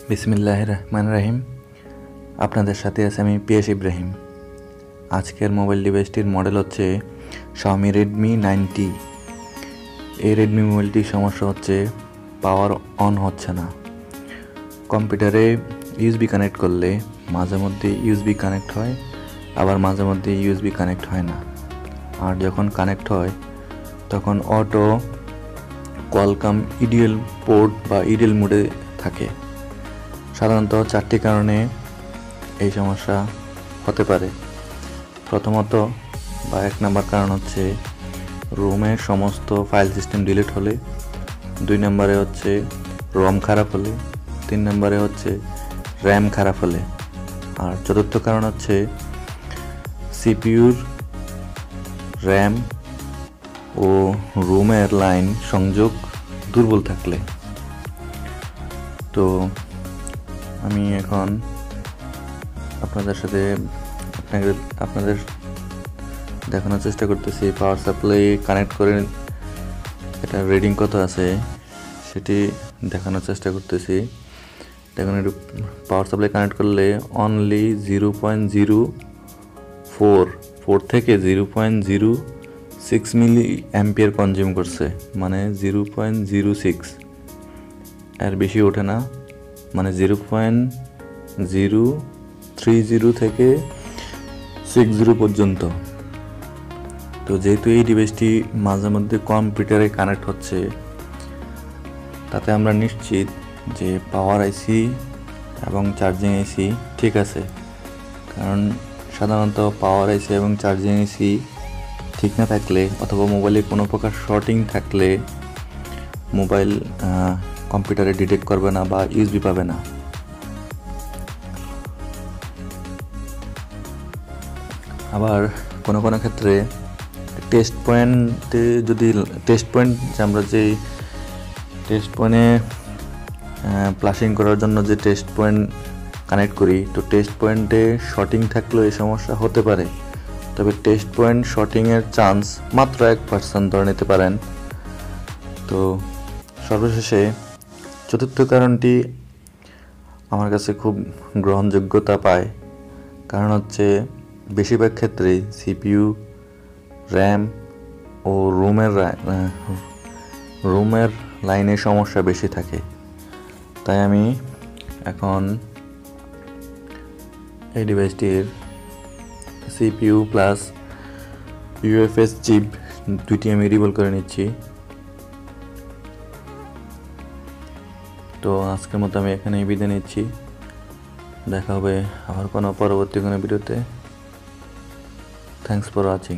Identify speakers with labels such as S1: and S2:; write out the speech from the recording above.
S1: বিসমিল্লাহির রহমানির রহিম। আপনাদের সাথে আছি আমি পিএস ইব্রাহিম। আজকের মোবাইল ডিভাইসটির মডেল হচ্ছে Xiaomi Redmi 9T। এই রেডমি মোবাইলটির সমস্যা হচ্ছে পাওয়ার অন হচ্ছে না। কম্পিউটারে ইউএসবি কানেক্ট করলে মাঝে মধ্যে ইউএসবি কানেক্ট হয়, আবার মাঝে মধ্যে ইউএসবি কানেক্ট হয় না। আর যখন কানেক্ট হয় তখন অটো কোয়ালকম ইডিএল পোর্ট বা ইডিএল মোডে থাকে। সাধারণত 4টি কারণে এই সমস্যা হতে পারে। প্রথমত বা 1 নম্বর কারণ হচ্ছে রোমের সমস্ত ফাইল সিস্টেম ডিলিট হলে, 2 নম্বরে হচ্ছে রম খারাপ হলে, 3 নম্বরে হচ্ছে র্যাম খারাপ হলে, আর চতুর্থ কারণ হচ্ছে সিপিইউর র্যাম ও রোমের লাইন সংযোগ দুর্বল থাকলে। তো আমি এখন আপনাদের দেখানোর চেষ্টা করতেছি পাওয়ার সাপ্লাই কানেক্ট করে এটা রিডিং কত আছে সেটি দেখানোর চেষ্টা করতেছি। দেখুন, একটু পাওয়ার সাপ্লাই কানেক্ট করলে অনলি 0.04 থেকে 0.06 মিলি অ্যাম্পিয়ার কনজিউম করছে, মানে 0.06, এর বেশি ওঠে না, মানে 0.030 থেকে 60 পর্যন্ত। তো যেহেতু এই ডিভাইসটি মাঝে মধ্যে কম্পিউটারে কানেক্ট হচ্ছে, তাতে আমরা নিশ্চিত যে পাওয়ার আইসি এবং চার্জিং আইসি ঠিক আছে। কারণ সাধারণত পাওয়ার আইসি এবং চার্জিং আইসি ঠিক না থাকলে অথবা মোবাইলে কোনো প্রকার শর্টিং থাকলে মোবাইল কম্পিউটারে ডিটেক্ট করবে না বা ইউএসবি পাবে না। আবার কোনো কোনো ক্ষেত্রে টেস্ট পয়েন্টে আমরা যে টেস্ট পয়েন্টে প্লাশিং করার জন্য যে টেস্ট পয়েন্ট কানেক্ট করি, তো টেস্ট পয়েন্টে শর্টিং থাকলেও এই সমস্যা হতে পারে। তবে টেস্ট পয়েন্ট শর্টিংয়ের চান্স মাত্র 1% ধরে নিতে পারেন। তো সর্বশেষে চতুর্থ কারণটি আমার কাছে খুব গ্রহণযোগ্যতা পায়। কারণ হচ্ছে বেশিরভাগ ক্ষেত্রেই সিপিইউ, র্যাম ও রোমের লাইনের সমস্যা বেশি থাকে। তাই আমি এখন এই ডিভাইসটির সিপিইউ প্লাস ইউএফএস চিপ দুইটি আমি রিবল করে নিচ্ছি। তো আজকের মতো আমি এখানেই বিদায় নিচ্ছি। দেখা হবে আবার কোনো পরবর্তী কোনো ভিডিওতে। Thanks for watching.